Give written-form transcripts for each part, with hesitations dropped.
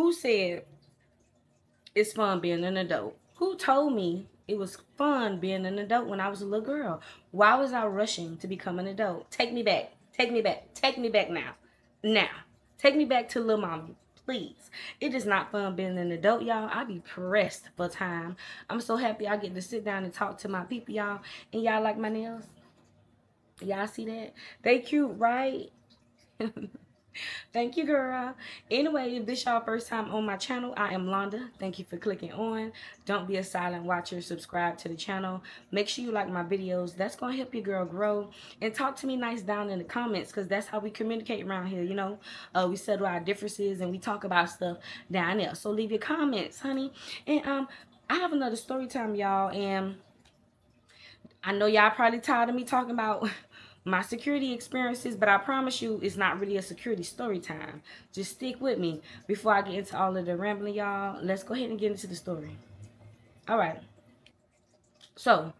Who said it's fun being an adult? Who told me it was fun being an adult when I was a little girl? Why was I rushing to become an adult? Take me back. Take me back. Take me back now. Now. Take me back to little mama. Please. It is not fun being an adult, y'all. I be pressed for time. I'm so happy I get to sit down and talk to my people, y'all. And y'all like my nails? Y'all see that? They cute, right? Thank you, girl. Anyway, if this y'all first time on my channel, I am Londa. Thank you for clicking on. Don't be a silent watcher. Subscribe to the channel. Make sure you like my videos. That's going to help your girl grow. And talk to me nice down in the comments, because that's how we communicate around here, you know. We settle our differences and we talk about stuff down there. So leave your comments, honey. And I have another story time, y'all. And I know y'all probably tired of me talking about my security experiences, but I promise you it's not really a security story time. Just stick with me. Before I get into all of the rambling, y'all, let's go ahead and get into the story. All right. So,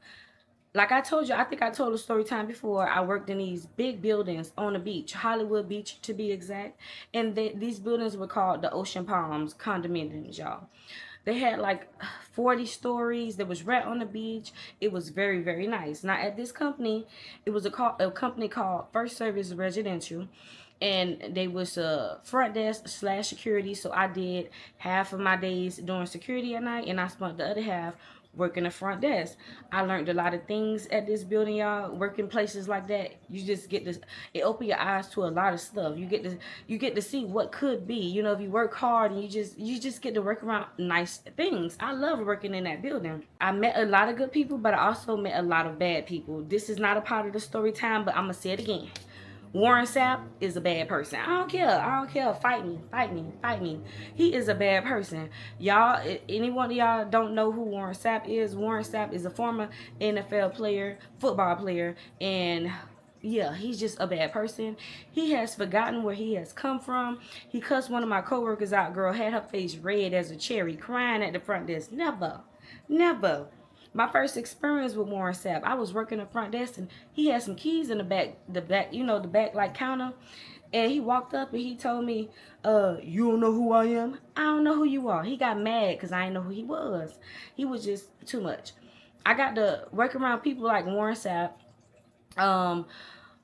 like I told you, I think I told a story time before. I worked in these big buildings on the beach, Hollywood Beach to be exact. And these buildings were called the Ocean Palms condominiums, y'all. They had like 40 stories. There was right on the beach. It was very, very nice. Now at this company, it was a company called First Service Residential. And they was front desk slash security. So I did half of my days doing security at night, and I spent the other half working the front desk. I learned a lot of things at this building, y'all. Working places like that, you just get this. It open your eyes to a lot of stuff. You get to see what could be. You know, if you work hard and you just get to work around nice things. I love working in that building. I met a lot of good people, but I also met a lot of bad people. This is not a part of the story time, but I'm gonna say it again. Warren Sapp is a bad person. I don't care. I don't care. Fight me. Fight me. Fight me. He is a bad person. Y'all, any one of y'all don't know who Warren Sapp is? Warren Sapp is a former NFL player, football player, and yeah, he's just a bad person. He has forgotten where he has come from. He cussed one of my coworkers out. Girl had her face red as a cherry, crying at the front desk. Never. Never. My first experience with Warren Sapp, I was working the front desk and he had some keys in the back, the back like counter. And he walked up and he told me, you don't know who I am? I don't know who you are. He got mad because I didn't know who he was. He was just too much. I got to work around people like Warren Sapp. Um,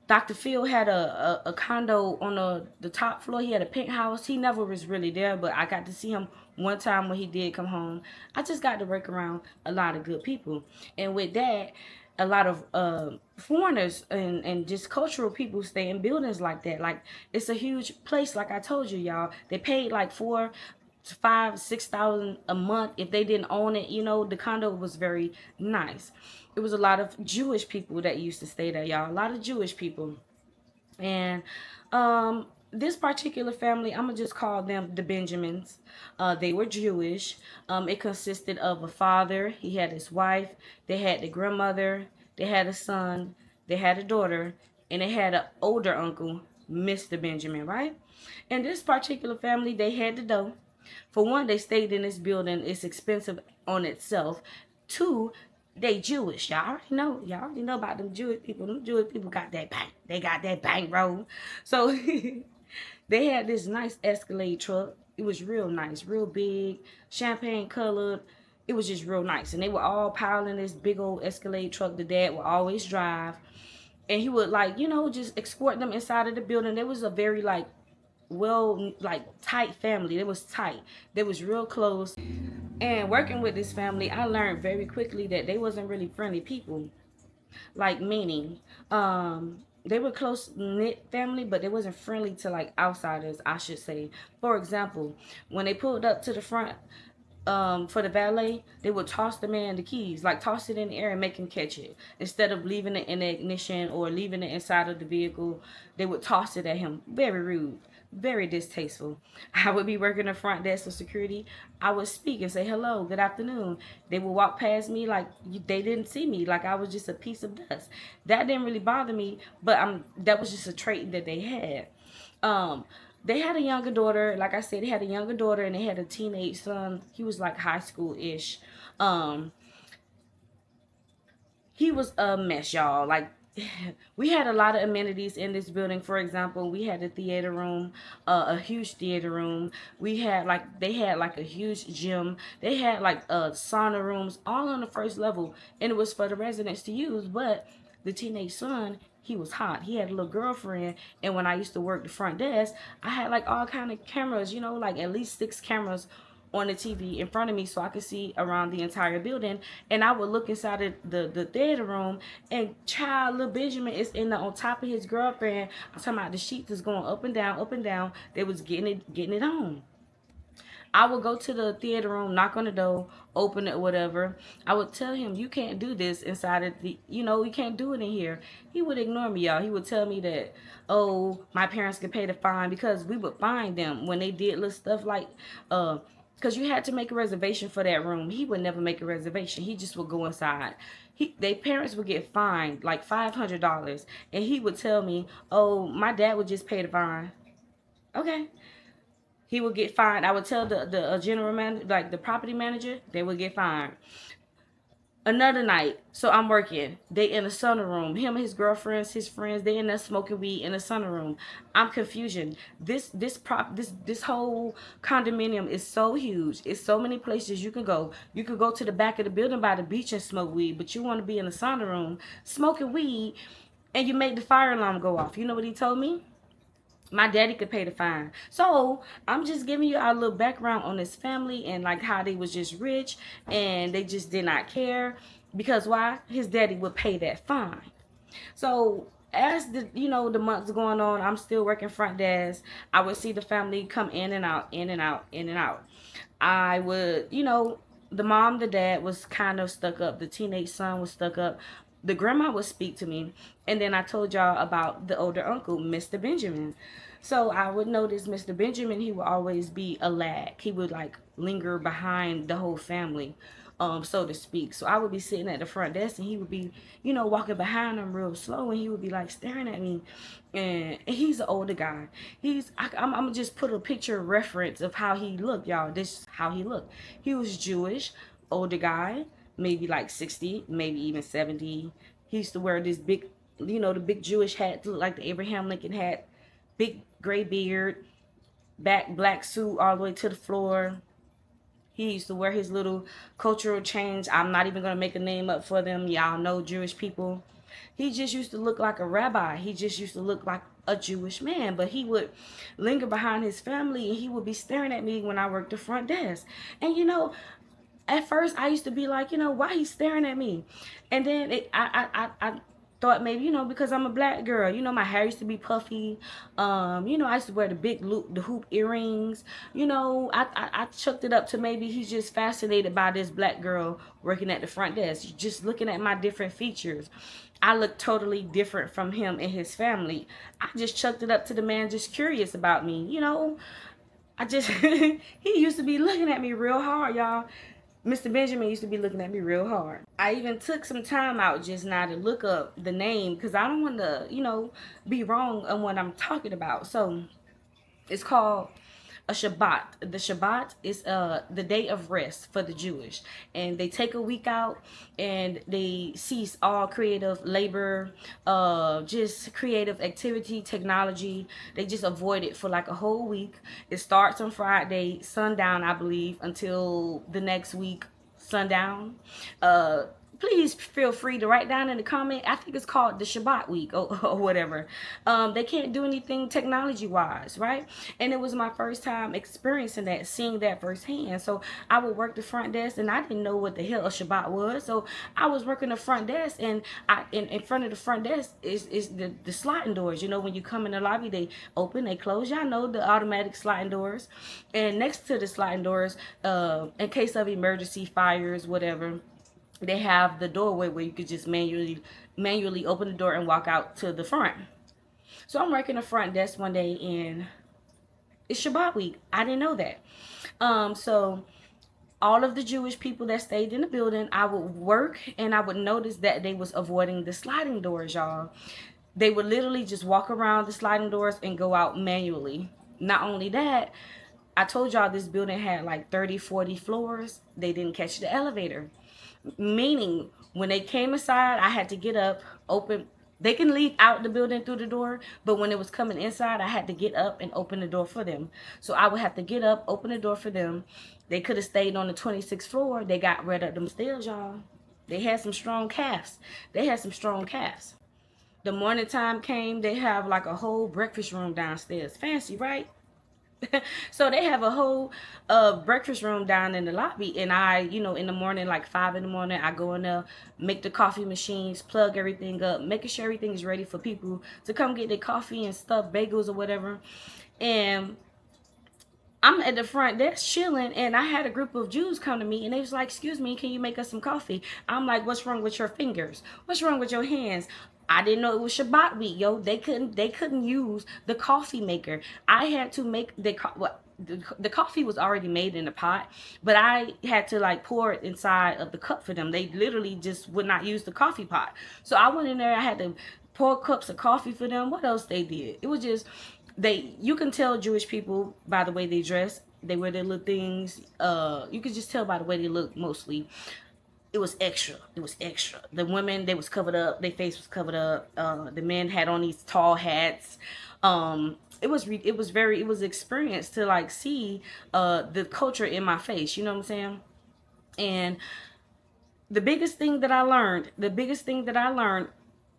Dr. Phil had a condo on the top floor. He had a penthouse. He never was really there, but I got to see him one time when he did come home. I just got to work around a lot of good people. And with that, a lot of foreigners and just cultural people stay in buildings like that. Like, it's a huge place, like I told you, y'all. They paid like 5,000-6,000 a month if they didn't own it. The condo was very nice. It was a lot of Jewish people that used to stay there, y'all. A lot of Jewish people. And this particular family, I'm gonna just call them the Benjamins. They were Jewish. It consisted of a father. He had his wife. They had the grandmother. They had a son. They had a daughter, and they had an older uncle, Mr. Benjamin, right? And this particular family, they had the dough. For one, they stayed in this building. It's expensive on itself. Two, they Jewish. Y'all already know. Y'all already know about them Jewish people. Them Jewish people got that bank. They got that bankroll. So they had this nice Escalade truck. It was real nice, real big, champagne colored. It was just real nice. And they were all piling this big old Escalade truck. The dad would always drive. And he would just escort them inside of the building. There was a very tight family. It was tight. They was real close. And working with this family, I learned very quickly that they wasn't really friendly people. Like, meaning, they were close knit family, but they wasn't friendly to like outsiders, I should say. For example, when they pulled up to the front for the valet, they would toss the man the keys, like toss it in the air and make him catch it. Instead of leaving it in the ignition or leaving it inside of the vehicle, they would toss it at him. Very rude, very distasteful. I would be working the front desk of security. I would speak and say, hello, good afternoon. They would walk past me like they didn't see me, like I was just a piece of dust. That didn't really bother me, but that was just a trait that they had. They had a younger daughter. Like I said, they had a younger daughter and they had a teenage son. He was like high school-ish. He was a mess, y'all. Like, we had a lot of amenities in this building. For example, we had a theater room, a huge theater room. We had like they had like a huge gym. They had like sauna rooms all on the first level, and it was for the residents to use. But the teenage son, he was hot. He had a little girlfriend, and when I used to work the front desk, I had like all kind of cameras. You know, like at least 6 cameras on the TV in front of me so I could see around the entire building. And I would look inside of the theater room, and child, little Benjamin is in the on top of his girlfriend. I'm talking about the sheets is going up and down, up and down. They was getting it on. I would go to the theater room, knock on the door, open it, whatever. I would tell him, you can't do this inside of the, you can't do it in here. He would ignore me, y'all. He would tell me that, oh, my parents could pay the fine, because we would fine them when they did little stuff like, because you had to make a reservation for that room. He would never make a reservation. He just would go inside. Their parents would get fined like $500, and he would tell me, oh, my dad would just pay the fine. Okay. He would get fined. I would tell the general manager, like the property manager, they would get fined. Another night, so I'm working. They in the sauna room. Him and his girlfriends, his friends, they in there smoking weed in the sauna room. I'm confusion. This whole condominium is so huge. It's so many places you can go. You could go to the back of the building by the beach and smoke weed, but you want to be in the sauna room smoking weed, and you make the fire alarm go off. You know what he told me? My daddy could pay the fine. So I'm just giving you a little background on this family, and like how they was just rich and they just did not care, because why? His daddy would pay that fine. So as the months going on, I'm still working front desk. I would see the family come in and out, in and out, in and out. I would, the mom, the dad was kind of stuck up. The teenage son was stuck up. The grandma would speak to me. And then I told y'all about the older uncle, Mr. Benjamin. So I would notice Mr. Benjamin, he would always be a lag. He would like linger behind the whole family, so to speak. So I would be sitting at the front desk, and he would be, walking behind them real slow, and he would be like staring at me. And he's an older guy. I'm gonna just put a picture reference of how he looked, y'all. This is how he looked. He was Jewish, older guy, maybe like 60, maybe even 70. He used to wear this big, the big Jewish hat, look like the Abraham Lincoln hat, big gray beard, back black suit all the way to the floor. He used to wear his little cultural chains. I'm not even going to make a name up for them. Y'all know Jewish people. He just used to look like a rabbi. He just used to look like a Jewish man. But he would linger behind his family, and he would be staring at me when I worked the front desk. And at first I used to be like, why he's staring at me? And then I thought maybe, because I'm a black girl. My hair used to be puffy. I used to wear the hoop earrings. I chucked it up to maybe he's just fascinated by this black girl working at the front desk, just looking at my different features. I look totally different from him and his family. I just chucked it up to the man just curious about me. I just, he used to be looking at me real hard, y'all. Mr. Benjamin used to be looking at me real hard. I even took some time out just now to look up the name, because I don't want to, be wrong on what I'm talking about. So it's called a shabbat. The shabbat is the day of rest for the Jewish, and they take a week out, and they cease all creative labor, just creative activity, technology. They just avoid it for like a whole week. It starts on Friday sundown, I believe, until the next week sundown. Please feel free to write down in the comment. I think it's called the Shabbat week, or whatever. They can't do anything technology wise, right? And it was my first time experiencing that, seeing that firsthand. So I would work the front desk, and I didn't know what the hell a Shabbat was. So I was working the front desk, and in front of the front desk is the sliding doors. When you come in the lobby, they open, they close. Y'all know the automatic sliding doors. And next to the sliding doors, in case of emergency, fires, whatever, they have the doorway where you could just manually open the door and walk out to the front. So I'm working the front desk one day, and it's Shabbat week. I didn't know that. So all of the Jewish people that stayed in the building, I would work, and I would notice that they was avoiding the sliding doors, y'all. They would literally just walk around the sliding doors and go out manually. Not only that, I told y'all this building had like 30, 40 floors. They didn't catch the elevator. Meaning, when they came inside, I had to get up, open They can leave out the building through the door, but when it was coming inside, I had to get up and open the door for them. So I would have to get up, open the door for them. They could have stayed on the 26th floor. They got rid of them stairs, y'all. They had some strong calves. They had some strong calves. The morning time came, they have like a whole breakfast room downstairs. Fancy, right? So they have a whole breakfast room down in the lobby, and I, in the morning, like 5 in the morning, I go in there, make the coffee machines, plug everything up, making sure everything is ready for people to come get their coffee and stuff, bagels or whatever. And I'm at the front desk chilling, and I had a group of Jews come to me, and they was like, "Excuse me, can you make us some coffee?" I'm like, "What's wrong with your fingers? What's wrong with your hands?" I didn't know it was Shabbat week, yo. They couldn't use the coffee maker. I had to make the coffee was already made in the pot, but I had to like pour it inside of the cup for them. They literally just would not use the coffee pot. So I went in there. I had to pour cups of coffee for them. What else they did? It was just you can tell Jewish people by the way they dress. They wear their little things. You could just tell by the way they look mostly. It was extra. It was extra. The women, they was covered up. Their face was covered up. The men had on these tall hats. It was experience to like see the culture in my face. You know what I'm saying? And the biggest thing that I learned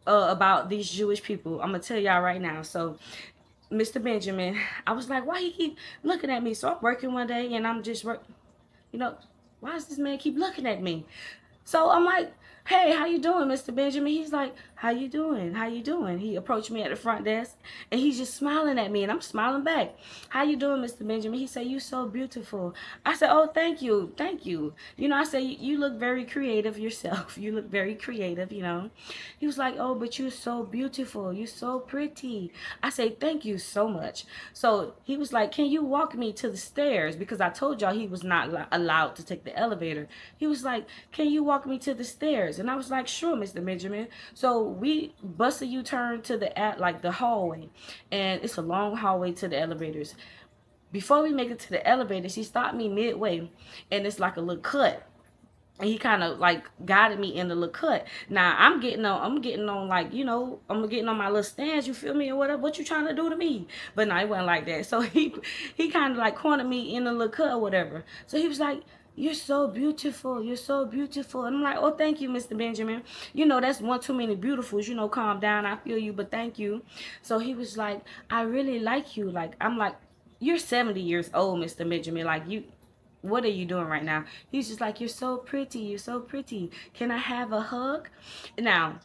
about these Jewish people, I'm gonna tell y'all right now. So Mr. Benjamin, I was like, why he keep looking at me? So I'm working one day and I'm just you know, why does this man keep looking at me? So I'm like, hey, how you doing, Mr. Benjamin? He's like, how you doing? How you doing? He approached me at the front desk, and he's just smiling at me, and I'm smiling back. How you doing, Mr. Benjamin? He said, you so beautiful. I said, oh, thank you. Thank you. I said, you look very creative yourself. You look very creative. He was like, oh, but you're so beautiful. You're so pretty. I said, thank you so much. So he was like, can you walk me to the stairs? Because I told y'all he was not allowed to take the elevator. He was like, can you walk me to the stairs? And I was like, sure, Mr. Benjamin. So we bust a U-turn to the hallway, and it's a long hallway to the elevators. Before we make it to the elevators, he stopped me midway, and it's like a little cut. And he kind of like guided me in the little cut. Now I'm getting on like, I'm getting on my little stands, you feel me, or whatever. What you trying to do to me? But no, it wasn't like that. So he kind of like cornered me in the little cut or whatever. So he was like, you're so beautiful. You're so beautiful. And I'm like, oh, thank you, Mr. Benjamin. That's one too many beautifuls. Calm down. I feel you, but thank you. So he was like, I really like you. Like, I'm like, you're 70 years old, Mr. Benjamin. Like, what are you doing right now? He's just like, you're so pretty. You're so pretty. Can I have a hug? Now,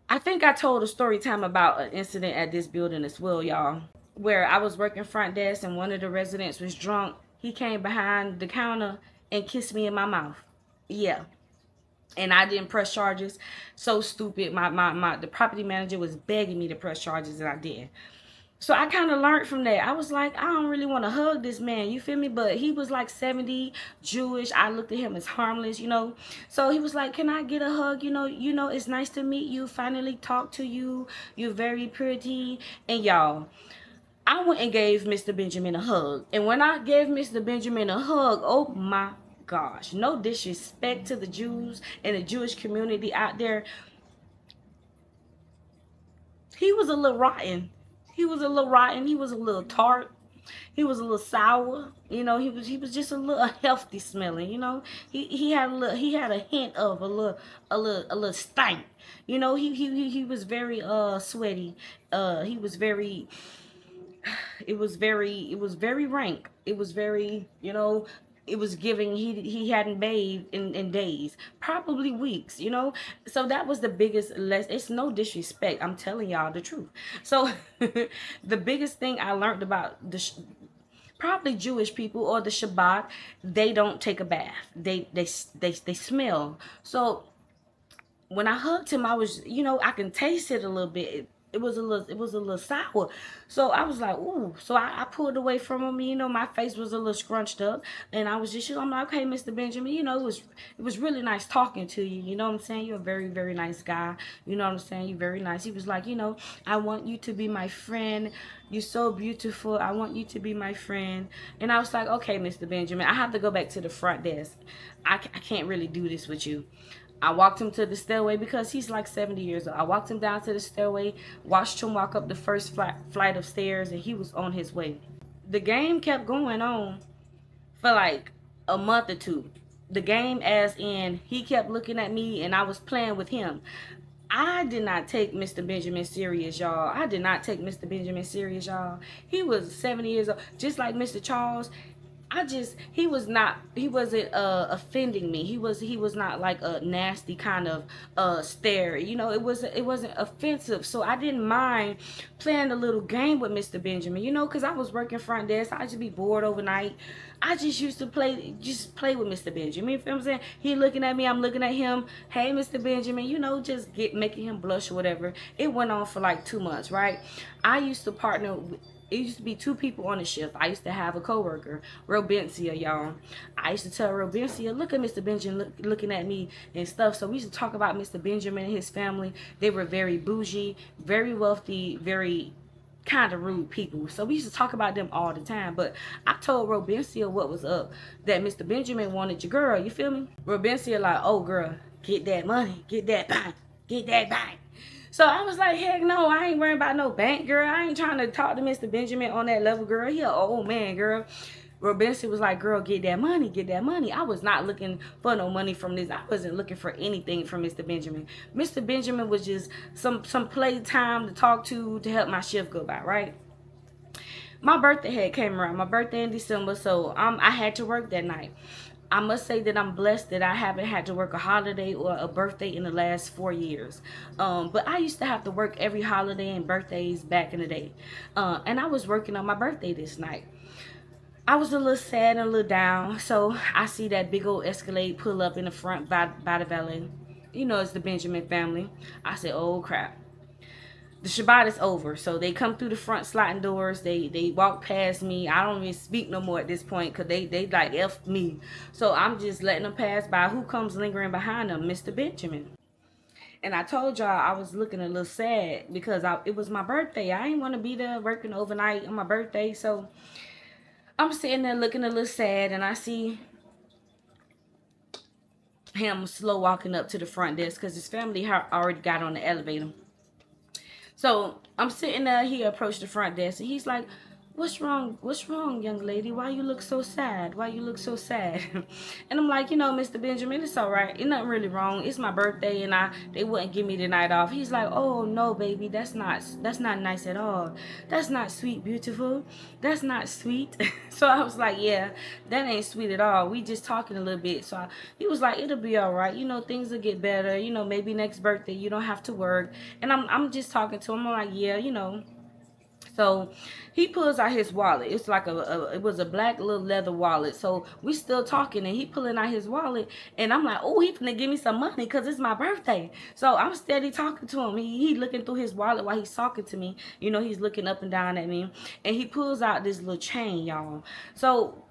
I think I told a story time about an incident at this building as well, y'all, where I was working front desk and one of the residents was drunk. He came behind the counter and kissed me in my mouth. Yeah. And I didn't press charges. So stupid. The property manager was begging me to press charges and I didn't. So I kind of learned from that. I was like, I don't really want to hug this man, you feel me? But he was like 70, Jewish. I looked at him as harmless. So he was like, can I get a hug? It's nice to meet you, finally talk to you. You're very pretty. And y'all, I went and gave Mr. Benjamin a hug. And when I gave Mr. Benjamin a hug, oh my gosh, no disrespect to the Jews and the Jewish community out there. He was a little rotten. He was a little rotten. He was a little tart. He was a little sour. He was just a little healthy smelling. He had a hint of a little stank. He was very sweaty. He was very it was very rank. It was very, it was giving he hadn't bathed in days, probably weeks. So that was the biggest it's no disrespect, I'm telling y'all the truth. So the biggest thing I learned about probably Jewish people or the Shabbat, they don't take a bath. They smell. So when I hugged him, I was, I can taste it a little bit. It was a little sour. So I was like, ooh. So I pulled away from him. My face was a little scrunched up, and I was just, I'm like, okay, Mr. Benjamin, it was really nice talking to you. You know what I'm saying? You're a very, very nice guy. You know what I'm saying? You're very nice. He was like, I want you to be my friend. You're so beautiful. I want you to be my friend. And I was like, okay, Mr. Benjamin, I have to go back to the front desk. I can't really do this with you. I walked him to the stairway because he's like 70 years old. I walked him down to the stairway, watched him walk up the first flight of stairs, and he was on his way. The game kept going on for like a month or two. The game, as in, he kept looking at me and I was playing with him. I did not take Mr. Benjamin serious, y'all. I did not take Mr. Benjamin serious, y'all. He was 70 years old, just like Mr. Charles. He wasn't offending me. He was not like a nasty kind of stare. It wasn't offensive. So I didn't mind playing a little game with Mr. Benjamin, because I was working front desk. I just be bored overnight. I just used to play with Mr. Benjamin. You feel what I'm saying? He looking at me, I'm looking at him. Hey, Mr. Benjamin, just making him blush or whatever. It went on for like 2 months, right? I used to partner with, it used to be 2 people on the shift. I used to have a coworker, Robencia, y'all. I used to tell Robencia, look at Mr. Benjamin looking at me and stuff. So we used to talk about Mr. Benjamin and his family. They were very bougie, very wealthy, very kind of rude people. So we used to talk about them all the time. But I told Robencia what was up, that Mr. Benjamin wanted your girl. You feel me? Robencia like, oh girl, get that money, get that bank, get that bank. So I was like, heck no, I ain't worrying about no bank, girl. I ain't trying to talk to Mr. Benjamin on that level, girl. He an old man, girl. Robenson was like, girl, get that money, get that money. I was not looking for no money from this. I wasn't looking for anything from Mr. Benjamin. Mr. Benjamin was just some playtime to talk to help my shift go by, right? My birthday had came around. My birthday in December, so I had to work that night. I must say that I'm blessed that I haven't had to work a holiday or a birthday in the last 4 years. But I used to have to work every holiday and birthdays back in the day. And I was working on my birthday this night. I was a little sad and a little down. So I see that big old Escalade pull up in the front by the valet. It's the Benjamin family. I said, oh crap. The Shabbat is over, so they come through the front sliding doors. They walk past me. I don't even speak no more at this point because they like F me. So I'm just letting them pass by. Who comes lingering behind them? Mr. Benjamin. And I told y'all I was looking a little sad because it was my birthday. I didn't want to be there working overnight on my birthday. So I'm sitting there looking a little sad, and I see him slow walking up to the front desk because his family already got on the elevator. So I'm sitting there, he approached the front desk and he's like, what's wrong? What's wrong, young lady? Why you look so sad? Why you look so sad? And I'm like, Mr. Benjamin, it's all right. It's nothing really wrong. It's my birthday and they wouldn't give me the night off. He's like, oh no, baby, that's not nice at all. That's not sweet, beautiful. That's not sweet. So I was like, yeah, that ain't sweet at all. We just talking a little bit. So he was like, it'll be all right. Things will get better. Maybe next birthday you don't have to work. And I'm just talking to him. I'm like, yeah, So he pulls out his wallet. It's like it was a black little leather wallet. So we still talking and he pulling out his wallet and I'm like, oh, he finna give me some money because it's my birthday. So I'm steady talking to him. He looking through his wallet while he's talking to me. He's looking up and down at me and he pulls out this little chain, y'all. So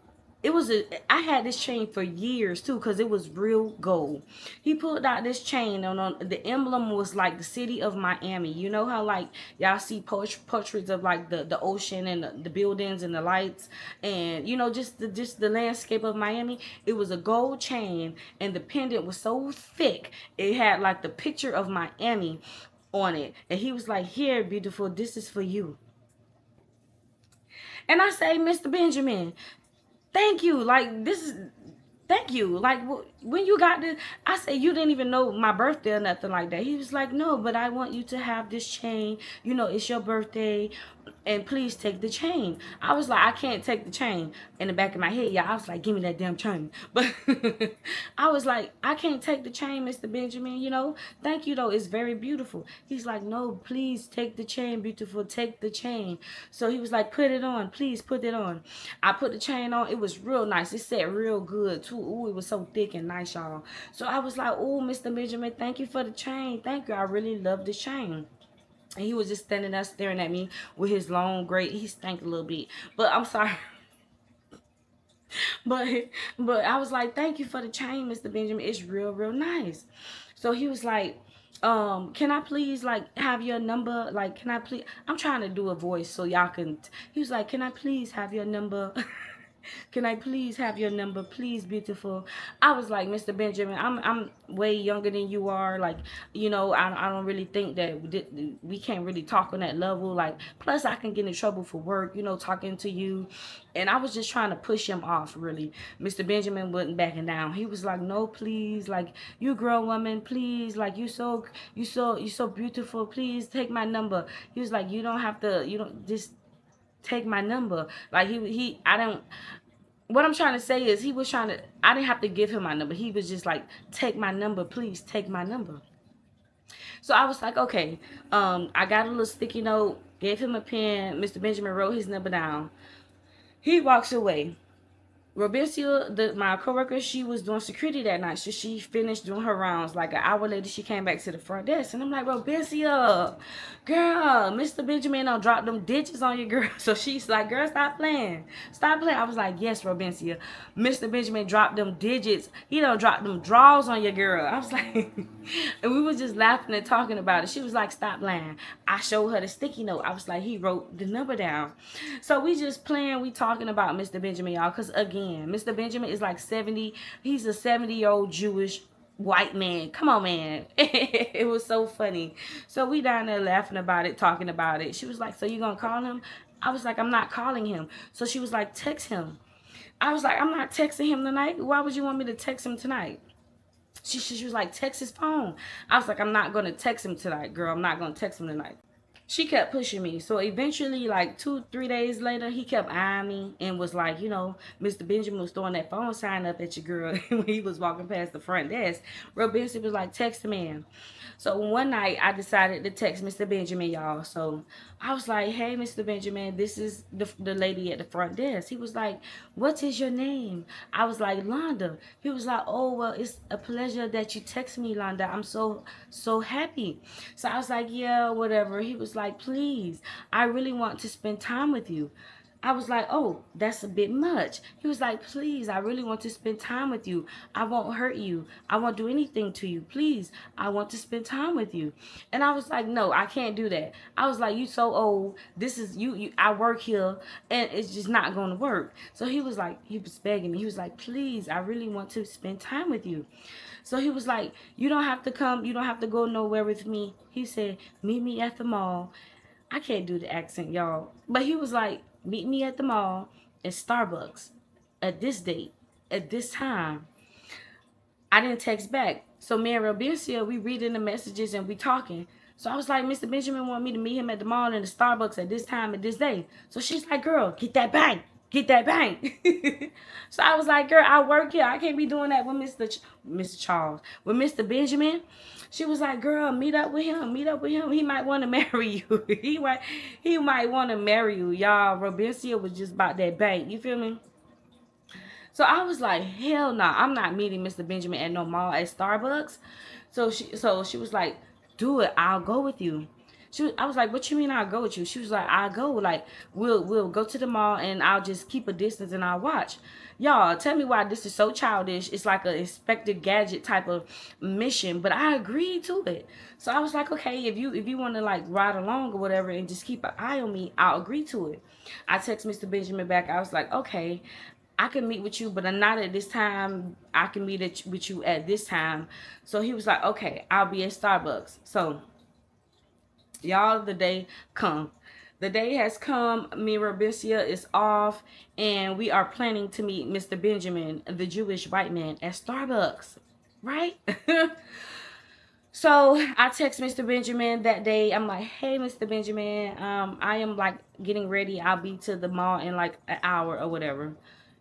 I had this chain for years too because it was real gold. He pulled out this chain and on the emblem was like the city of Miami. You know how like y'all see portraits of like the ocean and the buildings and the lights and just the landscape of Miami. It was a gold chain and the pendant was so thick it had like the picture of Miami on it. And he was like, here, beautiful, this is for you. And I say, Mr. Benjamin, thank you. Thank you. Like, when you got this, I said, you didn't even know my birthday or nothing like that. He was like, no, but I want you to have this chain. It's your birthday. And please take the chain. I was like, I can't take the chain. In the back of my head, yeah, I was like, give me that damn chain. But I was like, I can't take the chain, Mr. Benjamin, Thank you, though. It's very beautiful. He's like, no, please take the chain, beautiful. Take the chain. So he was like, put it on. Please put it on. I put the chain on. It was real nice. It sat real good, too. Ooh, it was so thick and nice, y'all. So I was like, oh, Mr. Benjamin, thank you for the chain. Thank you. I really love this chain. And he was just standing there staring at me with his long gray. He stank a little bit, but I'm sorry. but I was like, thank you for the chain, Mr. Benjamin. It's real nice. So he was like, can I please like have your number? Like, can I please? I'm trying to do a voice so y'all can. He was like, can I please have your number? Can I please have your number, please, beautiful? I was like, Mr. Benjamin, I'm way younger than you are. Like, I don't really think that we can't really talk on that level. Like, plus I can get in trouble for work, talking to you. And I was just trying to push him off, really. Mr. Benjamin wasn't backing down. He was like, no, please, like, you grown woman, please, like, you so beautiful, please take my number. He was like, you don't have to, just take my number. Like, I don't, what I'm trying to say is he was trying to, I didn't have to give him my number. He was just like, take my number, please take my number. So I was like, okay. I got a little sticky note, gave him a pen. Mr. Benjamin wrote his number down. He walks away. Robicia, my coworker, she was doing security that night, so she finished doing her rounds. Like an hour later, she came back to the front desk, and I'm like, Robicia, girl, Mr. Benjamin don't drop them digits on you, girl. So she's like, girl, stop playing, stop playing. I was like, yes, Robicia, Mr. Benjamin dropped them digits. He don't drop them draws on your girl. I was like, and we was just laughing and talking about it. She was like, stop lying. I showed her the sticky note. I was like, he wrote the number down. So we just playing, we talking about Mr. Benjamin, y'all, because again, Mr. Benjamin is like 70. He's a 70-year-old Jewish white man. Come on, man. It was so funny. So we down there laughing about it, talking about it. She was like, so you gonna call him? I was like, I'm not calling him. So she was like, text him. I was like, I'm not texting him tonight. Why would you want me to text him tonight? She was like, text his phone. I was like, I'm not going to text him tonight, girl. I'm not going to text him tonight. She kept pushing me. So eventually, like 2-3 days later, he kept eyeing me and was like, Mr. Benjamin was throwing that phone sign up at your girl when he was walking past the front desk. Real Benson was like, text the man. So one night, I decided to text Mr. Benjamin, y'all. So I was like, hey, Mr. Benjamin, this is the lady at the front desk. He was like, what is your name? I was like, Londa. He was like, oh, well, it's a pleasure that you text me, Londa. I'm so happy. So I was like, yeah, whatever. He was like, please, I really want to spend time with you. I was like, oh, that's a bit much. He was like, please, I really want to spend time with you. I won't hurt you. I won't do anything to you. Please, I want to spend time with you. And I was like, no, I can't do that. I was like, you so old. This is you I work here and it's just not going to work. So he was like, he was begging me. He was like, please, I really want to spend time with you. So he was like, you don't have to come. You don't have to go nowhere with me. He said, meet me at the mall. I can't do the accent, y'all. But he was like, meet me at the mall at Starbucks at this date, at this time. I didn't text back. So me and Robicia, we reading the messages and we talking. So I was like, Mr. Benjamin want me to meet him at the mall in the Starbucks at this time at this day. So she's like, girl, get that bank. Get that bank. So I was like, girl, I work here. I can't be doing that with Mr. Charles. With Mr. Benjamin. She was like, girl, meet up with him. Meet up with him. He might want to marry you. he might want to marry you. Y'all, Robicia was just about that bank. You feel me? So I was like, hell no, I'm not meeting Mr. Benjamin at no mall at Starbucks. So she was like, do it. I'll go with you. I was like, what you mean I'll go with you? She was like, I'll go. Like, we'll go to the mall and I'll just keep a distance and I'll watch. Y'all, tell me why this is so childish. It's like an Inspector Gadget type of mission, but I agreed to it. So I was like, okay, if you want to like ride along or whatever and just keep an eye on me, I'll agree to it. I text Mr. Benjamin back. I was like, okay, I can meet with you, but I'm not at this time. I can meet with you at this time. So he was like, okay, I'll be at Starbucks. So y'all, the day come. The day has come. Me and Robicia is off, and we are planning to meet Mr. Benjamin, the Jewish white man, at Starbucks. Right? So I text Mr. Benjamin that day. I'm like, hey, Mr. Benjamin, I am like getting ready. I'll be to the mall in like an hour or whatever.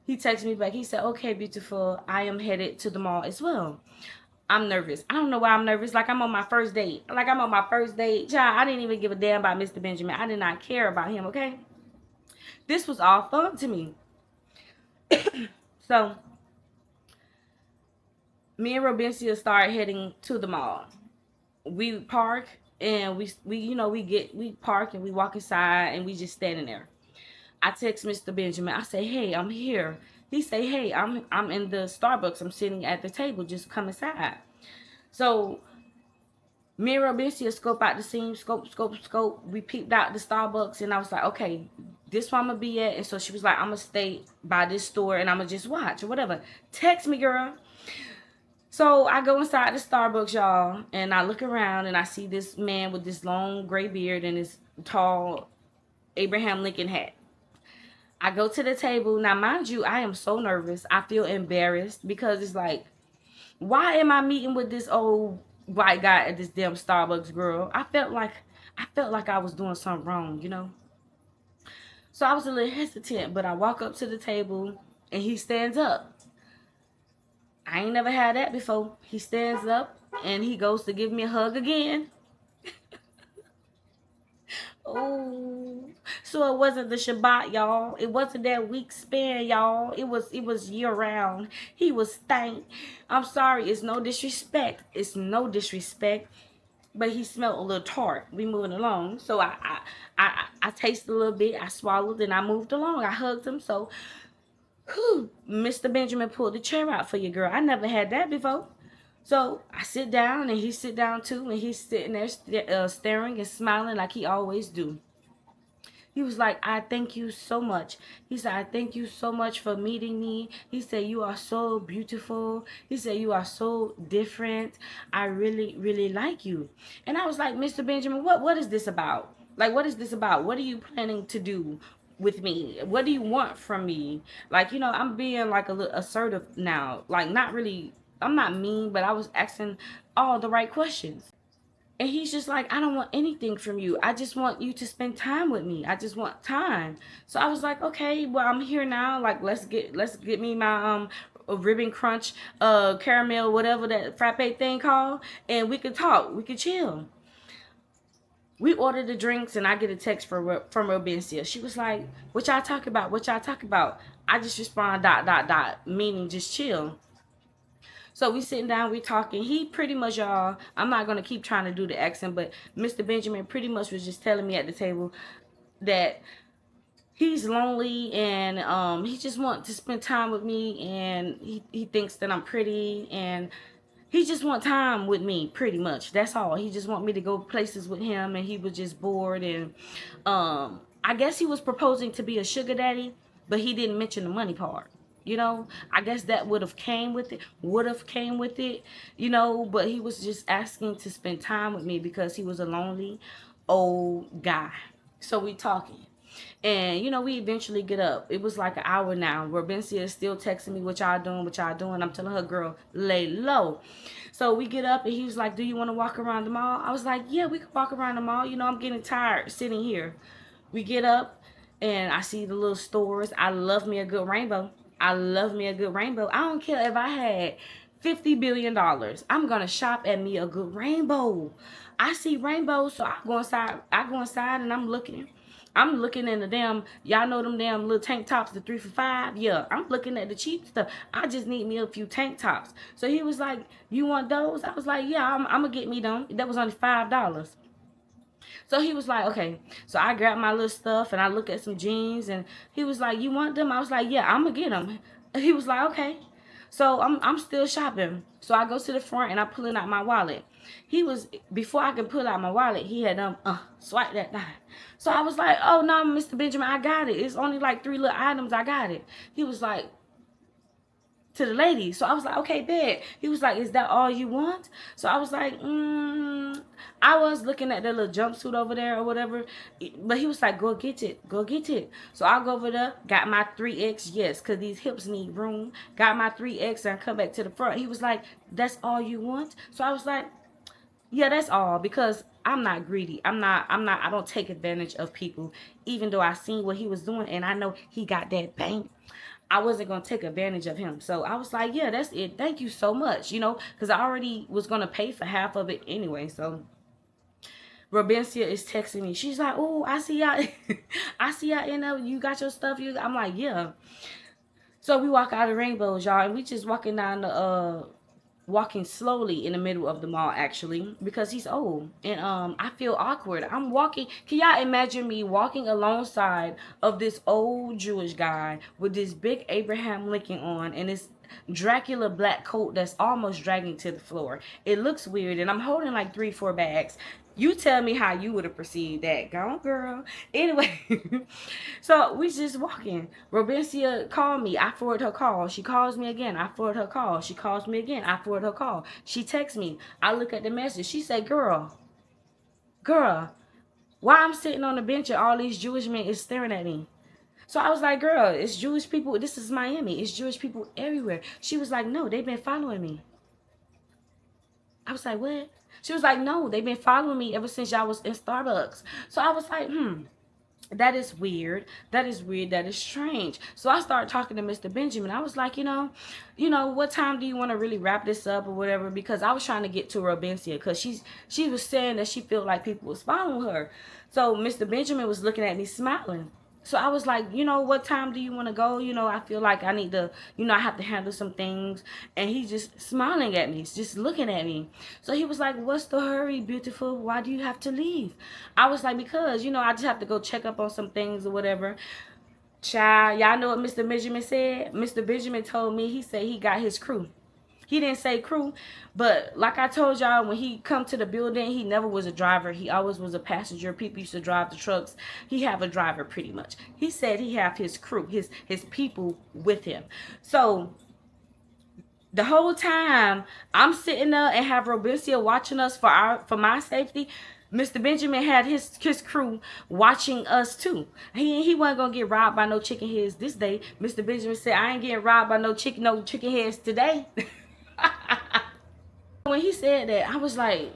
He texted me back. He said, okay, beautiful. I am headed to the mall as well. I'm nervous. I don't know why I'm nervous. Like I'm on my first date. Child, I didn't even give a damn about Mr. Benjamin. I did not care about him, okay? This was all fun to me. So, me and Robincia started heading to the mall. We park and we park and we walk inside and we just standing there. I text Mr. Benjamin. I say, hey, I'm here. He say, hey, I'm in the Starbucks. I'm sitting at the table. Just come inside. So me and Robicia scope out the scene, scope. We peeped out the Starbucks, and I was like, okay, this where I'm gonna be at. And so she was like, I'm gonna stay by this store and I'm gonna just watch or whatever. Text me, girl. So I go inside the Starbucks, y'all, and I look around and I see this man with this long gray beard and this tall Abraham Lincoln hat. I go to the table. Now, mind you, I am so nervous. I feel embarrassed because it's like, why am I meeting with this old white guy at this damn Starbucks, girl? I felt like I was doing something wrong, you know? So I was a little hesitant, but I walk up to the table and he stands up. I ain't never had that before. He stands up and he goes to give me a hug again. Oh, so it wasn't the Shabbat, y'all. It wasn't that week span, y'all. It was year round. He was stank. I'm sorry. It's no disrespect. It's no disrespect. But he smelled a little tart. We moving along. So I tasted a little bit. I swallowed and I moved along. I hugged him. So, whew, Mr. Benjamin pulled the chair out for you, girl. I never had that before. So I sit down and he sit down too, and he's sitting there staring and smiling like he always do. He was like, I thank you so much. He said, I thank you so much for meeting me. He said, you are so beautiful. He said, you are so different. I really, really like you. And I was like, Mr. Benjamin, what is this about? Like, what is this about? What are you planning to do with me? What do you want from me? Like, I'm being like a little assertive now. Like, not really, I'm not mean, but I was asking all the right questions. And he's just like, I don't want anything from you. I just want you to spend time with me. I just want time. So I was like, okay, well, I'm here now. Like, let's get me my a ribbon crunch, caramel, whatever that frappe thing called, and we could talk. We could chill. We ordered the drinks, and I get a text from Robencia. She was like, "What y'all talk about? What y'all talk about?" I just respond dot dot dot, meaning just chill. So we sitting down, we talking. He pretty much, y'all, I'm not gonna keep trying to do the accent, but Mr. Benjamin pretty much was just telling me at the table that he's lonely and he just wants to spend time with me, and he thinks that I'm pretty, and he just want time with me pretty much. That's all. He just want me to go places with him, and he was just bored. And I guess he was proposing to be a sugar daddy, but he didn't mention the money part. I guess that would have came with it, but he was just asking to spend time with me because he was a lonely old guy. So we talking. And we eventually get up. It was like an hour now. Where Bencia is still texting me, what y'all doing, what y'all doing. I'm telling her, girl, lay low. So we get up and he was like, do you want to walk around the mall? I was like, yeah, we can walk around the mall. I'm getting tired sitting here. We get up and I see the little stores. I love me a good rainbow. I love me a good rainbow. I don't care if I had $50 billion. I'm gonna shop at me a good rainbow. I see rainbows, so I go inside. And I'm looking. I'm looking in the damn, y'all know them damn little tank tops, the 3 for $5? Yeah, I'm looking at the cheap stuff. I just need me a few tank tops. So he was like, you want those? I was like, yeah, I'm going to get me them. That was only $5. So he was like, okay. So I grabbed my little stuff and I looked at some jeans and he was like, you want them? I was like, yeah, I'm going to get them. He was like, okay. So I'm still shopping. So I go to the front and I'm pulling out my wallet. Before I could pull out my wallet, he had swipe that down. So I was like, oh no, Mr. Benjamin, I got it. It's only like 3 little items. I got it. He was like, to the lady. So I was like, okay, bet. He was like, is that all you want? So I was like, I was looking at that little jumpsuit over there or whatever. But he was like, go get it. Go get it. So I'll go over there, got my 3X, yes, because these hips need room. Got my 3X and come back to the front. He was like, that's all you want? So I was like, yeah, that's all, because I'm not greedy. I don't take advantage of people, even though I seen what he was doing and I know he got that bank. I wasn't going to take advantage of him. So I was like, yeah, that's it. Thank you so much, because I already was going to pay for half of it anyway. So Robencia is texting me. She's like, oh, I see y'all. I see y'all in there. You got your stuff. I'm like, yeah. So we walk out of Rainbows, y'all, and we just walking slowly in the middle of the mall, actually, because he's old and I feel awkward. I'm walking. Can y'all imagine me walking alongside of this old Jewish guy with this big Abraham Lincoln on and this Dracula black coat that's almost dragging to the floor? It looks weird, and I'm holding like 3-4 bags. You tell me how you would have perceived that. Go on, girl. Anyway, so we just walking. Robencia called me. I forward her call. She calls me again. I forward her call. She calls me again. I forward her call. She texts me. I look at the message. She said, girl, why I'm sitting on the bench and all these Jewish men is staring at me? So I was like, girl, it's Jewish people. This is Miami. It's Jewish people everywhere. She was like, no, they've been following me. I was like, what? She was like, no, they've been following me ever since y'all was in Starbucks. So I was like, that is weird. That is weird. That is strange. So I started talking to Mr. Benjamin. I was like, what time do you want to really wrap this up or whatever? Because I was trying to get to Robencia because she was saying that she felt like people was following her. So Mr. Benjamin was looking at me smiling. So I was like, what time do you want to go? I feel like I need to, I have to handle some things. And he's just smiling at me, just looking at me. So he was like, what's the hurry, beautiful? Why do you have to leave? I was like, because, I just have to go check up on some things or whatever. Child, y'all know what Mr. Benjamin said? Mr. Benjamin told me, he said he got his crew. He didn't say crew, but like I told y'all, when he come to the building, he never was a driver. He always was a passenger. People used to drive the trucks. He have a driver pretty much. He said he have his crew, his people with him. So the whole time I'm sitting there and have Robencia watching us for my safety. Mr. Benjamin had his crew watching us too. He wasn't gonna get robbed by no chicken heads this day. Mr. Benjamin said, I ain't getting robbed by no chicken heads today. When he said that, I was like,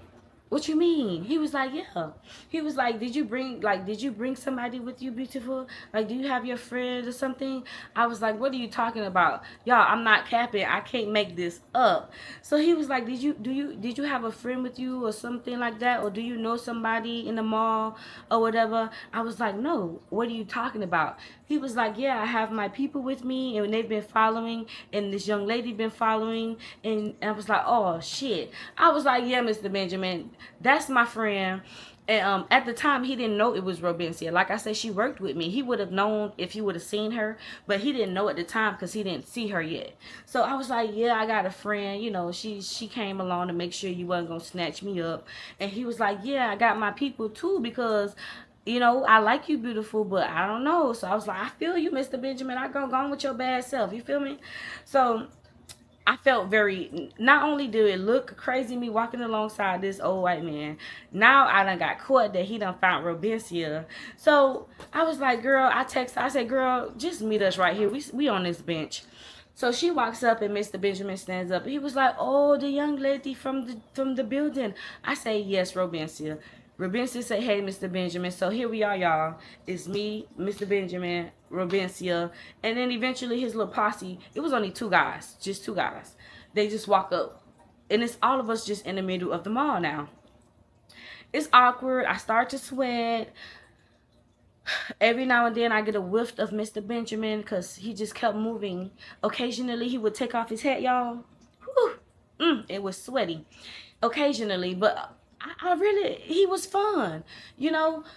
what you mean? He was like, yeah. He was like, did you bring somebody with you, beautiful? Like, do you have your friend or something? I was like, what are you talking about? Y'all, I'm not capping. I can't make this up. So he was like, did you have a friend with you or something like that? Or do you know somebody in the mall or whatever? I was like, no, what are you talking about? He was like, yeah, I have my people with me and they've been following and this young lady been following. And I was like, oh shit. I was like, yeah, Mr. Benjamin, that's my friend. And at the time, he didn't know it was Robencia. Like I said, she worked with me. He would have known if he would have seen her, but he didn't know at the time because he didn't see her yet. So I was like, yeah, I got a friend. She came along to make sure you wasn't going to snatch me up. And he was like, yeah, I got my people too because I like you, beautiful, but I don't know. So I was like, I feel you, Mr. Benjamin. I go on with your bad self. You feel me? So I felt very, not only did it look crazy me walking alongside this old white man, now I done got caught that he done found Robencia. So I was like, girl, I said, girl, just meet us right here. We on this bench. So she walks up and Mr. Benjamin stands up. He was like, oh, the young lady from the building. I say, yes, Robencia. Robencia said, hey, Mr. Benjamin. So here we are, y'all. It's me, Mr. Benjamin, Robencia. And then eventually his little posse, it was only just two guys. They just walk up. And it's all of us just in the middle of the mall now. It's awkward. I start to sweat. Every now and then I get a whiff of Mr. Benjamin because he just kept moving. Occasionally he would take off his hat, y'all. It was sweaty. Occasionally, but he was fun,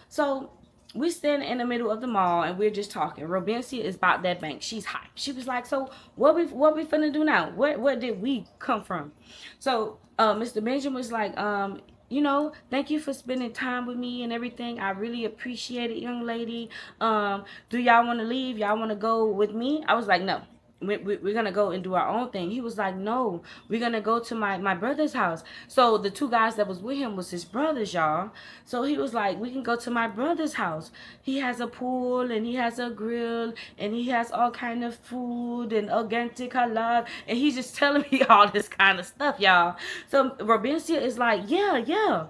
So we stand in the middle of the mall and we're just talking. Robencia is about that bank. She's hyped. She was like, so what we finna do now? Where did we come from? So Mr. Benjamin was like, thank you for spending time with me and everything. I really appreciate it, young lady. Do y'all want to leave? Y'all want to go with me? I was like, no. We're gonna go and do our own thing. He was like, no, we're gonna go to my brother's house. So the two guys that was with him was his brothers, y'all. So he was like, we can go to my brother's house. He has a pool and he has a grill and he has all kind of food and organic halal, and he's just telling me all this kind of stuff, y'all. So Robencia is like, yeah.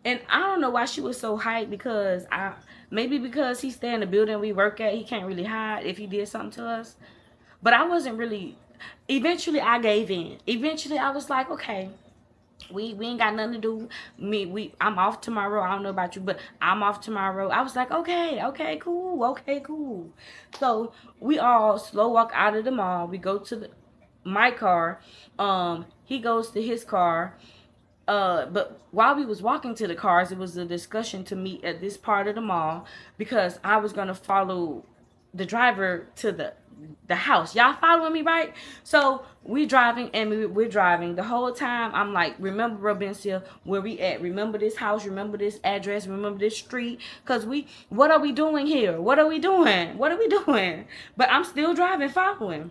And I don't know why she was so hyped, because maybe because he stay in the building we work at, he can't really hide if he did something to us. But I wasn't really. Eventually, I gave in. Eventually, I was like, okay, we ain't got nothing to do. I'm off tomorrow. I don't know about you, but I'm off tomorrow. I was like, okay, cool. So we all slow walk out of the mall. We go to my car. He goes to his car. But while we was walking to the cars, it was a discussion to meet at this part of the mall because I was gonna follow the driver to the house. Y'all following me, right? So we driving and we're driving the whole time. I'm like, remember, Robencia, where we at? Remember this house? Remember this address? Remember this street? Cause what are we doing here? What are we doing? What are we doing? But I'm still driving, following.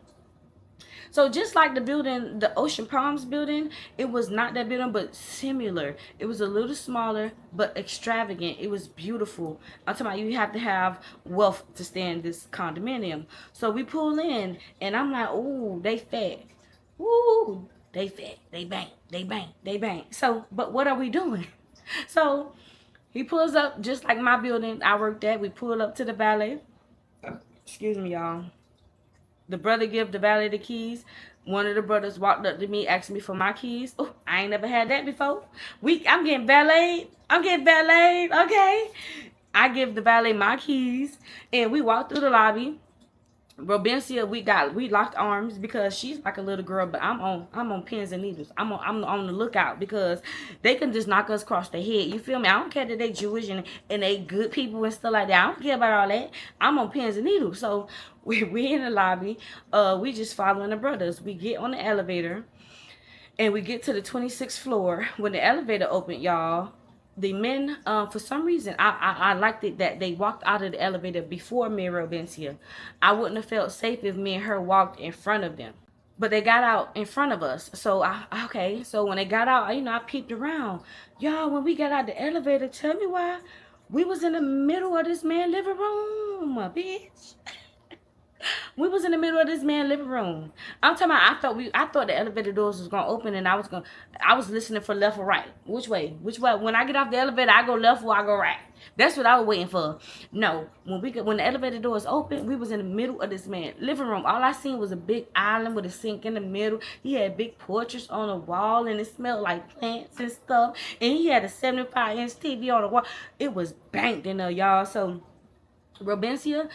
So just like the building, the Ocean Palms building, it was not that building, but similar. It was a little smaller, but extravagant. It was beautiful. I'm talking about you have to have wealth to stay in this condominium. So we pull in, and I'm like, ooh, they fat. Ooh, they fat. They bang. They bang. They bang. So, but what are we doing? So he pulls up just like my building I worked at. We pull up to the valet. Excuse me, y'all. The brother give the valet the keys. One of the brothers walked up to me, asked me for my keys. Oh, I ain't never had that before. I'm getting valeted. I'm getting valeted. Okay. I give the valet my keys, and we walked through the lobby. Robencia, we locked arms because she's like a little girl, but I'm on pins and needles. I'm on the lookout because they can just knock us across the head. You feel me? I don't care that they Jewish and they good people and stuff like that. I don't care about all that. I'm on pins and needles. So we in the lobby. We just following the brothers. We get on the elevator and we get to the 26th floor. When the elevator opened, y'all, the men, for some reason, I liked it that they walked out of the elevator before me and Robencia. I wouldn't have felt safe if me and her walked in front of them. But they got out in front of us. So, okay. So when they got out, I peeped around. Y'all, when we got out the elevator, tell me why we was in the middle of this man's living room, bitch. We was in the middle of this man's living room. I'm talking about, I thought the elevator doors was gonna open, and I was listening for left or right. Which way? Which way? When I get off the elevator, I go left or I go right. That's what I was waiting for. No, when the elevator doors open, we was in the middle of this man's living room. All I seen was a big island with a sink in the middle. He had big portraits on the wall, and it smelled like plants and stuff. And he had a 75-inch TV on the wall. It was banked in there, y'all. So Robencia,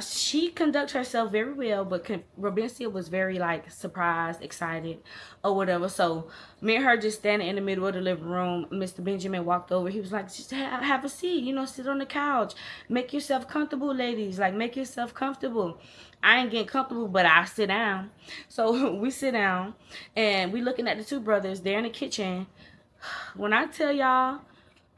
she conducted herself very well, but Robencia was very like surprised, excited, or whatever. So me and her just standing in the middle of the living room. Mr. Benjamin walked over. He was like, just have a seat, sit on the couch, make yourself comfortable, ladies. Like, make yourself comfortable. I ain't getting comfortable, but I sit down. So we sit down, and we looking at the two brothers. They're in the kitchen. When I tell y'all,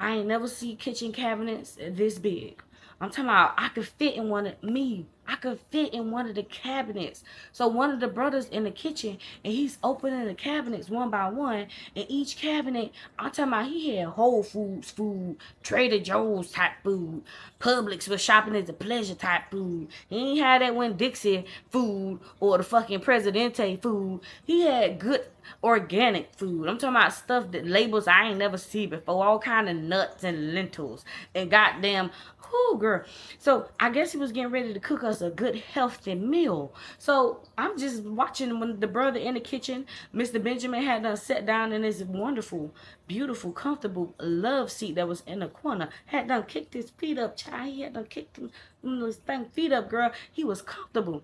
I ain't never see kitchen cabinets this big. I'm talking about I could fit in I could fit in one of the cabinets. So one of the brothers in the kitchen, and he's opening the cabinets one by one. And each cabinet, I'm talking about he had Whole Foods food, Trader Joe's type food, Publix was shopping as a pleasure type food. He ain't had that Winn-Dixie food or the fucking Presidente food. He had good organic food. I'm talking about stuff that labels I ain't never seen before. All kind of nuts and lentils and goddamn. Whoo, girl. So I guess he was getting ready to cook us a good healthy meal. So I'm just watching when the brother in the kitchen, Mr. Benjamin, had done sat down in his wonderful, beautiful, comfortable love seat that was in the corner. Had done kicked his feet up, child. He had done kicked his feet up, girl. He was comfortable.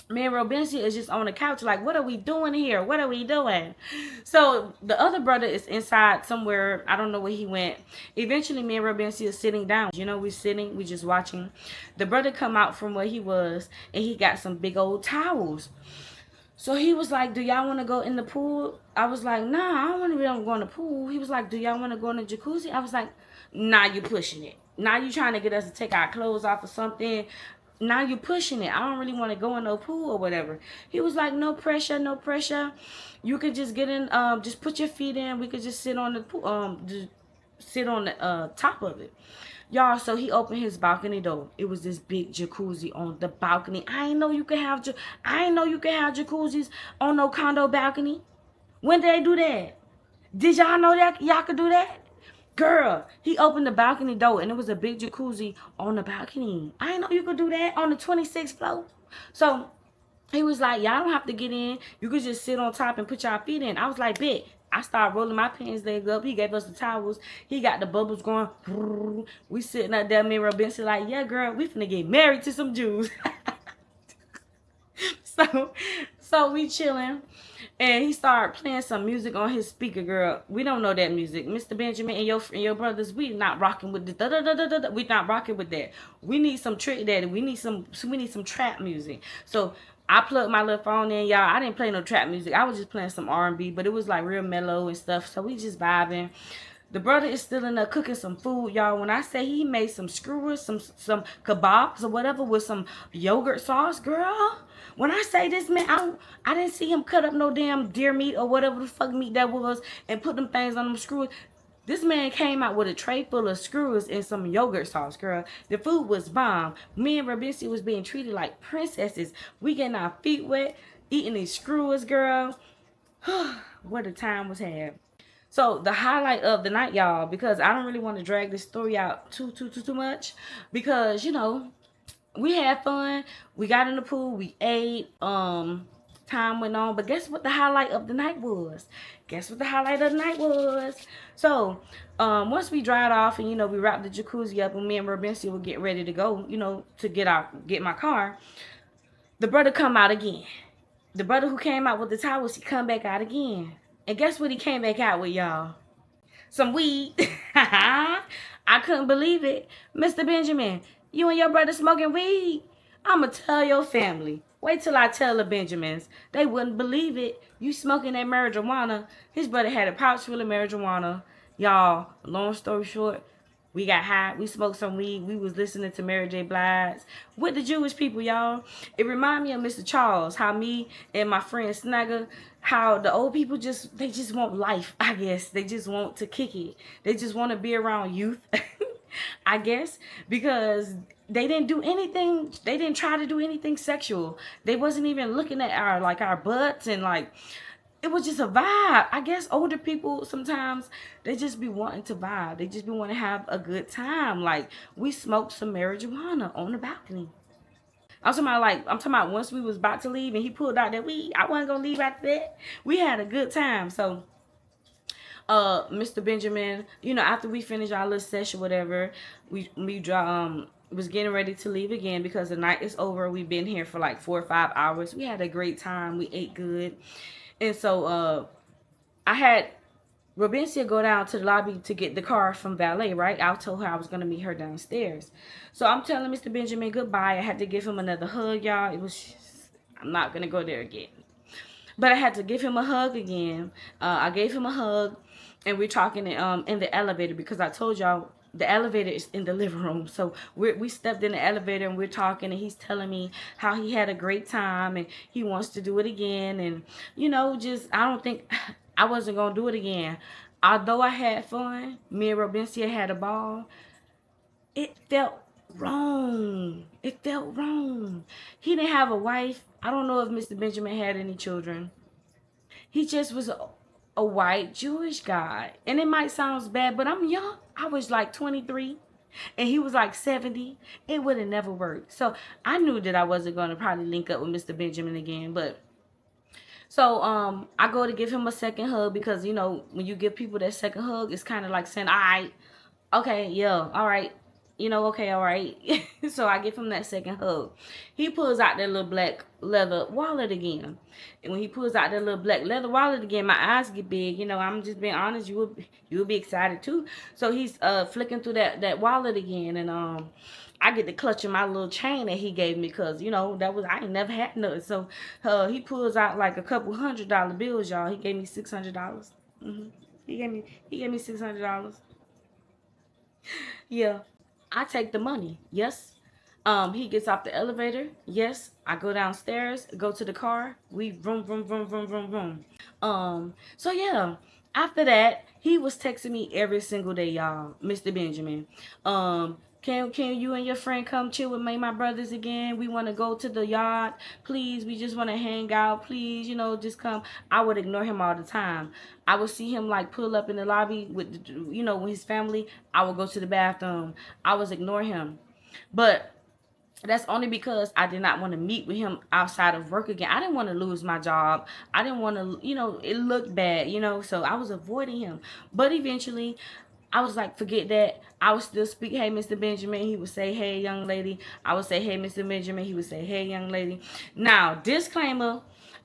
Me and Robencia is just on the couch like, what are we doing here? What are we doing? So the other brother is inside somewhere. I don't know where he went. Eventually, me and Robencia is sitting down. We're sitting. We just watching. The brother come out from where he was, and he got some big old towels. So he was like, do y'all want to go in the pool? I was like, nah, I don't want to go in the pool. He was like, do y'all want to go in the jacuzzi? I was like, nah, you pushing it. Now you trying to get us to take our clothes off or something. Now you're pushing it. I don't really want to go in no pool or whatever. He was like, no pressure, no pressure. You could just get in, just put your feet in. We could just sit on the pool, just sit on the top of it. Y'all, so he opened his balcony door. It was this big jacuzzi on the balcony. I ain't know you could have jacuzzis on no condo balcony. When did they do that? Did y'all know that y'all could do that? Girl, he opened the balcony door, and it was a big jacuzzi on the balcony. I didn't know you could do that on the 26th floor. So he was like, y'all don't have to get in. You could just sit on top and put y'all feet in. I was like, bet. I started rolling my pants legs up. He gave us the towels. He got the bubbles going. We sitting up there, me and Robinson like, yeah, girl, we finna get married to some Jews. So we chilling. And he started playing some music on his speaker, girl. We don't know that music. Mr. Benjamin and your brothers, we not rocking with the da da da da da. We not rocking with that. We need some trick daddy. We need some trap music. So I plugged my little phone in, y'all. I didn't play no trap music. I was just playing some R&B, but it was like real mellow and stuff. So we just vibing. The brother is still in there cooking some food, y'all. When I say he made some skewers, some kebabs or whatever with some yogurt sauce, girl. When I say this man, I didn't see him cut up no damn deer meat or whatever the fuck meat that was and put them things on them skewers. This man came out with a tray full of skewers and some yogurt sauce, girl. The food was bomb. Me and Rabinci was being treated like princesses. We getting our feet wet, eating these skewers, girl. What a time was had. So the highlight of the night, y'all, because I don't really want to drag this story out too much, because we had fun. We got in the pool. We ate. Time went on, but guess what the highlight of the night was? Guess what the highlight of the night was? So, once we dried off and we wrapped the jacuzzi up, and me and Robinci would get ready to go, to get my car. The brother come out again. The brother who came out with the towels, he come back out again. And guess what he came back out with, y'all? Some weed. I couldn't believe it. Mr. Benjamin, you and your brother smoking weed? I'ma tell your family. Wait till I tell the Benjamins. They wouldn't believe it. You smoking that marijuana. His brother had a pouch full of marijuana. Y'all, long story short, we got high. We smoked some weed. We was listening to Mary J. Blige with the Jewish people, y'all. It reminded me of Mr. Charles, how me and my friend Snagger, how the old people they just want life, I guess. They just want to kick it. They just want to be around youth, I guess, because they didn't do anything. They didn't try to do anything sexual. They wasn't even looking at our butts, and it was just a vibe. I guess older people sometimes, they just be wanting to vibe. They just be wanting to have a good time. Like, we smoked some marijuana on the balcony. I'm talking about once we was about to leave and he pulled out that weed, I wasn't gonna leave after that. We had a good time. So Mr. Benjamin, after we finished our little session, whatever, we was getting ready to leave again because the night is over. We've been here for like 4 or 5 hours. We had a great time. We ate good. And so I had Robencia go down to the lobby to get the car from valet, right? I told her I was going to meet her downstairs. So I'm telling Mr. Benjamin goodbye. I had to give him another hug, y'all. I'm not going to go there again. But I had to give him a hug again. I gave him a hug, and we're talking in the elevator because I told y'all the elevator is in the living room. So we stepped in the elevator and we're talking, and he's telling me how he had a great time and he wants to do it again. And, I don't think I wasn't going to do it again. Although I had fun, me and Robencia had a ball, it felt wrong. It felt wrong. He didn't have a wife. I don't know if Mr. Benjamin had any children. He just was a white Jewish guy. And it might sound bad, but I'm young. I was like 23 and he was like 70. It would have never worked. So I knew that I wasn't going to probably link up with Mr. Benjamin again. But so I go to give him a second hug because, when you give people that second hug, it's kind of like saying, all right, okay, yeah, all right. Okay, all right. So I give him that second hug. He pulls out that little black leather wallet again. And when he pulls out that little black leather wallet again, my eyes get big. I'm just being honest. You will be excited too. So he's flicking through that wallet again. And I get to clutching my little chain that he gave me because, I ain't never had nothing. So he pulls out like a couple $100 bills, y'all. He gave me $600. Mm-hmm. He gave me $600. Yeah. I take the money. Yes. He gets off the elevator. Yes. I go downstairs, go to the car. We vroom, vroom, vroom, vroom, vroom, vroom. So yeah. After that, he was texting me every single day, y'all. Mr. Benjamin. Can you and your friend come chill with me, my brothers again? We want to go to the yard. Please, we just want to hang out. Please, just come. I would ignore him all the time. I would see him pull up in the lobby with, with his family. I would go to the bathroom. I was ignore him. But that's only because I did not want to meet with him outside of work again. I didn't want to lose my job. I didn't want to, it looked bad, so I was avoiding him. But eventually, I was like, forget that. I would still speak, hey, Mr. Benjamin. He would say, hey, young lady. I would say, hey, Mr. Benjamin. He would say, hey, young lady. Now, disclaimer,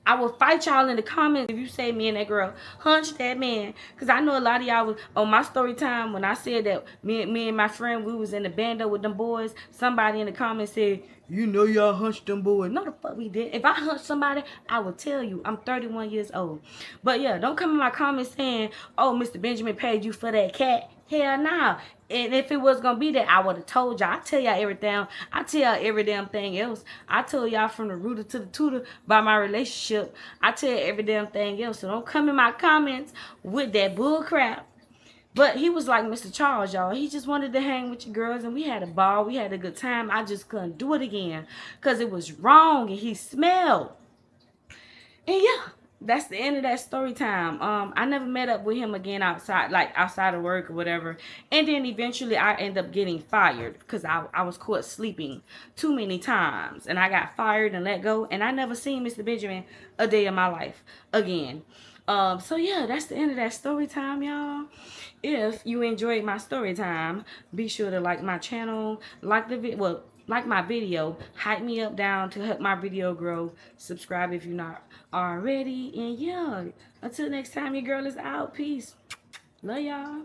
I will fight y'all in the comments if you say me and that girl hunched that man. Because I know a lot of y'all was on my story time when I said that me and my friend, we was in the bando with them boys. Somebody in the comments said, you know y'all hunched them boys. No, the fuck we did. If I hunched somebody, I will tell you. I'm 31 years old. But yeah, don't come in my comments saying, oh, Mr. Benjamin paid you for that cat. Hell nah. And if it was gonna be that, I would have told y'all. I tell y'all everything. I tell y'all every damn thing else. I told y'all from the rooter to the tutor by my relationship. I tell you every damn thing else. So don't come in my comments with that bull crap. But he was like Mr. Charles, y'all. He just wanted to hang with your girls, and we had a ball. We had a good time. I just couldn't do it again because it was wrong, and he smelled. And yeah, that's the end of that story time. I never met up with him again outside, like outside of work or whatever. And then eventually I ended up getting fired because I was caught sleeping too many times. And I got fired and let go. And I never seen Mr. Benjamin a day in my life again. So yeah, that's the end of that story time, y'all. If you enjoyed my story time, be sure to like my channel, like the video, well, like my video, hype me up down to help my video grow. Subscribe if you're not already. And yeah, until next time, your girl is out. Peace. Love y'all.